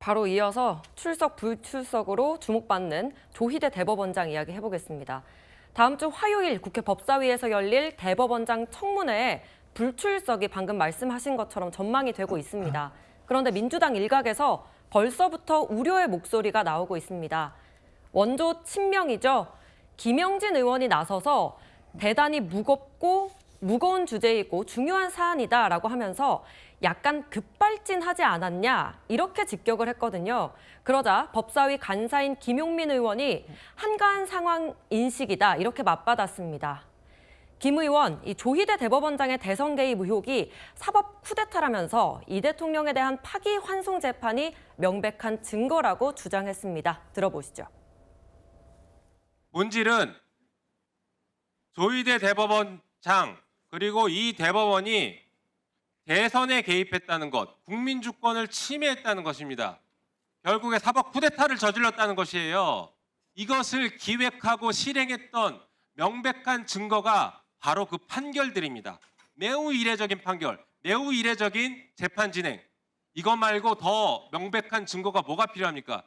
바로 이어서 출석 불출석으로 주목받는 조희대 대법원장 이야기 해보겠습니다. 다음 주 화요일 국회 법사위에서 열릴 대법원장 청문회에 불출석이 방금 말씀하신 것처럼 전망이 되고 있습니다. 그런데 민주당 일각에서 벌써부터 우려의 목소리가 나오고 있습니다. 원조 친명이죠. 김영진 의원이 나서서 대단히 무거운 주제이고 중요한 사안이다라고 하면서 약간 급발진하지 않았냐 이렇게 직격을 했거든요. 그러자 법사위 간사인 김용민 의원이 한가한 상황 인식이다 이렇게 맞받았습니다. 김 의원, 이 조희대 대법원장의 대선 개입 의혹이 사법 쿠데타라면서 이 대통령에 대한 파기환송 재판이 명백한 증거라고 주장했습니다. 들어보시죠. 본질은 조희대 대법원장 그리고 이 대법원이 대선에 개입했다는 것, 국민 주권을 침해했다는 것입니다. 결국에 사법 쿠데타를 저질렀다는 것이에요. 이것을 기획하고 실행했던 명백한 증거가 바로 그 판결들입니다. 매우 이례적인 판결, 매우 이례적인 재판 진행. 이것 말고 더 명백한 증거가 뭐가 필요합니까?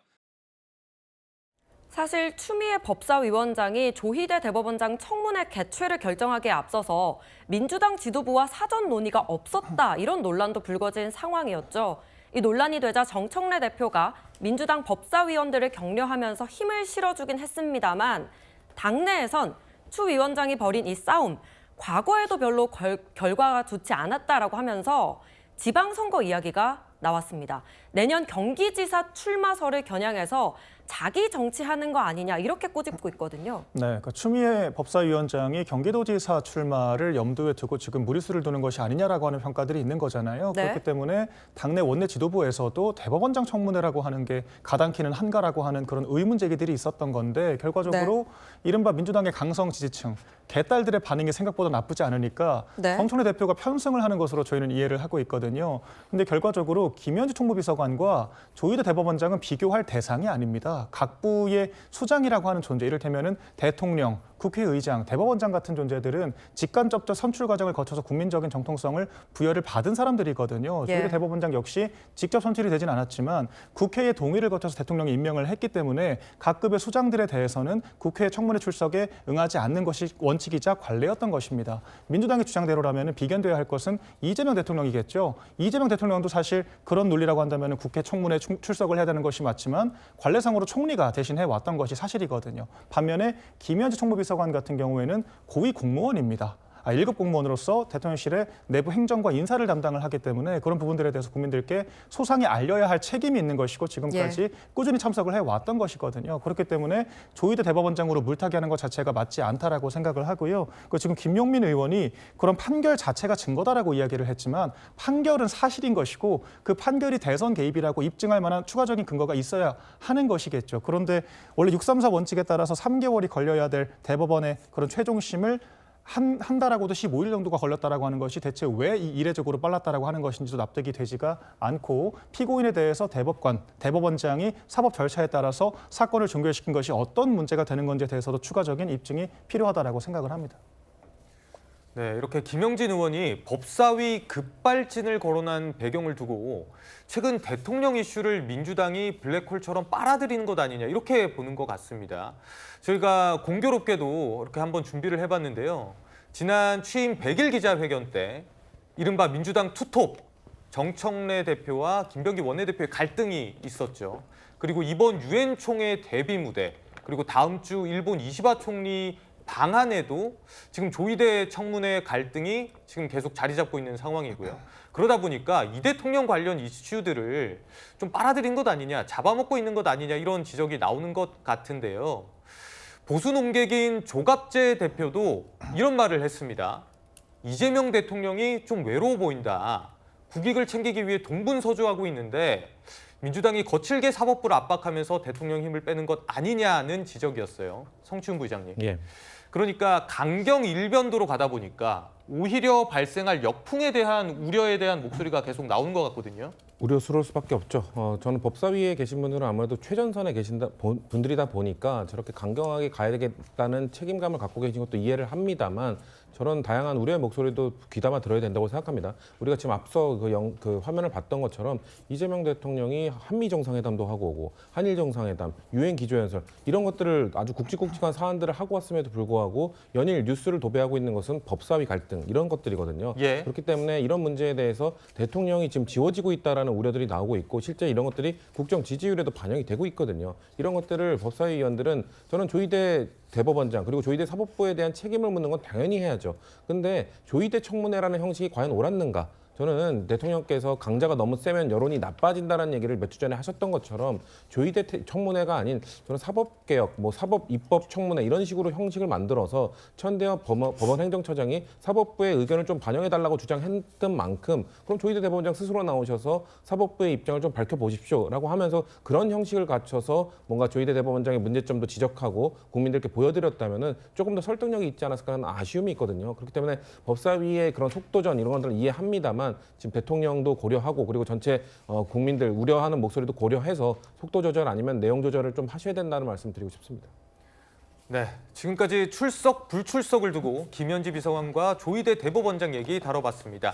사실 추미애 법사위원장이 조희대 대법원장 청문회 개최를 결정하기에 앞서서 민주당 지도부와 사전 논의가 없었다 이런 논란도 불거진 상황이었죠. 이 논란이 되자 정청래 대표가 민주당 법사위원들을 격려하면서 힘을 실어주긴 했습니다만 당내에선 추 위원장이 벌인 이 싸움, 과거에도 별로 결과가 좋지 않았다라고 하면서 지방선거 이야기가 나왔습니다. 내년 경기지사 출마설을 겨냥해서 자기 정치하는 거 아니냐 이렇게 꼬집고 있거든요. 네, 그러니까 추미애 법사위원장이 경기도지사 출마를 염두에 두고 지금 무리수를 두는 것이 아니냐라고 하는 평가들이 있는 거잖아요. 네. 그렇기 때문에 당내 원내 지도부에서도 대법원장 청문회라고 하는 게 가당키는 한가라고 하는 그런 의문 제기들이 있었던 건데 결과적으로 이른바 민주당의 강성 지지층, 개딸들의 반응이 생각보다 나쁘지 않으니까 정청래 대표가 편승을 하는 것으로 저희는 이해를 하고 있거든요. 근데 결과적으로 김현지 총무비서관과 조희대 대법원장은 비교할 대상이 아닙니다. 각 부의 수장이라고 하는 존재, 이를테면은 대통령, 국회의장, 대법원장 같은 존재들은 직간접적 선출 과정을 거쳐서 국민적인 정통성을 부여를 받은 사람들이거든요. 조희대 대법원장 역시 직접 선출이 되진 않았지만 국회의 동의를 거쳐서 대통령이 임명을 했기 때문에 각 급의 수장들에 대해서는 국회 청문회 출석에 응하지 않는 것이 원칙이자 관례였던 것입니다. 민주당의 주장대로라면 비견돼야 할 것은 이재명 대통령이겠죠. 이재명 대통령도 사실 그런 논리라고 한다면 국회 청문회 출석을 해야 되는 것이 맞지만 관례상으로 총리가 대신해 왔던 것이 사실이거든요. 반면에 김현지 총무비서관 같은 경우에는 고위 공무원입니다. 1급 공무원으로서 대통령실의 내부 행정과 인사를 담당을 하기 때문에 그런 부분들에 대해서 국민들께 소상히 알려야 할 책임이 있는 것이고 지금까지 꾸준히 참석을 해왔던 것이거든요. 그렇기 때문에 조희대 대법원장으로 물타기하는 것 자체가 맞지 않다라고 생각을 하고요. 지금 김용민 의원이 그런 판결 자체가 증거다라고 이야기를 했지만 판결은 사실인 것이고 그 판결이 대선 개입이라고 입증할 만한 추가적인 근거가 있어야 하는 것이겠죠. 그런데 원래 634 원칙에 따라서 3개월이 걸려야 될 대법원의 그런 최종심을 한 달하고도 15일 정도가 걸렸다라고 하는 것이 대체 왜 이례적으로 빨랐다라고 하는 것인지도 납득이 되지가 않고 피고인에 대해서 대법원장이 사법 절차에 따라서 사건을 종결시킨 것이 어떤 문제가 되는 건지에 대해서도 추가적인 입증이 필요하다라고 생각을 합니다. 네, 이렇게 김영진 의원이 법사위 급발진을 거론한 배경을 두고 최근 대통령 이슈를 민주당이 블랙홀처럼 빨아들이는 것 아니냐 이렇게 보는 것 같습니다. 저희가 공교롭게도 이렇게 한번 준비를 해봤는데요. 지난 취임 100일 기자회견 때 이른바 민주당 투톱 정청래 대표와 김병기 원내대표의 갈등이 있었죠. 그리고 이번 유엔 총회 대비 무대 그리고 다음 주 일본 이시바 총리 방안에도 지금 조희대 청문회 갈등이 지금 계속 자리 잡고 있는 상황이고요. 그러다 보니까 이 대통령 관련 이슈들을 좀 빨아들인 것 아니냐, 잡아먹고 있는 것 아니냐 이런 지적이 나오는 것 같은데요. 보수 논객인 조갑재 대표도 이런 말을 했습니다. 이재명 대통령이 좀 외로워 보인다. 국익을 챙기기 위해 동분서주하고 있는데 민주당이 거칠게 사법부를 압박하면서 대통령 힘을 빼는 것 아니냐는 지적이었어요. 성추훈 부의장님. 그러니까 강경 일변도로 가다 보니까 오히려 발생할 역풍에 대한 우려에 대한 목소리가 계속 나오는 것 같거든요. 우려스러울 수밖에 없죠. 저는 법사위에 계신 분들은 아무래도 최전선에 계신 분들이다 보니까 저렇게 강경하게 가야 되겠다는 책임감을 갖고 계신 것도 이해를 합니다만 저런 다양한 우려의 목소리도 귀담아 들어야 된다고 생각합니다. 우리가 지금 앞서 그 화면을 봤던 것처럼 이재명 대통령이 한미 정상회담도 하고 오고 한일 정상회담, 유엔 기조연설 이런 것들을 아주 굵직굵직한 사안들을 하고 왔음에도 불구하고 연일 뉴스를 도배하고 있는 것은 법사위 갈등 이런 것들이거든요. 예. 그렇기 때문에 이런 문제에 대해서 대통령이 지금 지워지고 있다라는 우려들이 나오고 있고 실제 이런 것들이 국정 지지율에도 반영이 되고 있거든요. 이런 것들을 법사위 의원들은 저는 조희대 대법원장 그리고 조희대 사법부에 대한 책임을 묻는 건 당연히 해야죠. 근데 조희대 청문회라는 형식이 과연 옳았는가? 저는 대통령께서 강자가 너무 세면 여론이 나빠진다는 얘기를 몇 주 전에 하셨던 것처럼 조희대 청문회가 아닌 저는 사법개혁, 뭐 사법입법 청문회 이런 식으로 형식을 만들어서 천대엽 법원행정처장이 사법부의 의견을 좀 반영해달라고 주장했던 만큼 그럼 조희대 대법원장 스스로 나오셔서 사법부의 입장을 좀 밝혀보십시오라고 하면서 그런 형식을 갖춰서 뭔가 조희대 대법원장의 문제점도 지적하고 국민들께 보여드렸다면은 조금 더 설득력이 있지 않았을까 하는 아쉬움이 있거든요. 그렇기 때문에 법사위의 그런 속도전 이런 것들을 이해합니다만 지금 대통령도 고려하고 그리고 전체 국민들 우려하는 목소리도 고려해서 속도 조절 아니면 내용 조절을 좀 하셔야 된다는 말씀 드리고 싶습니다. 네, 지금까지 출석, 불출석을 두고 김현지 비서관과 조희대 대법원장 얘기 다뤄봤습니다.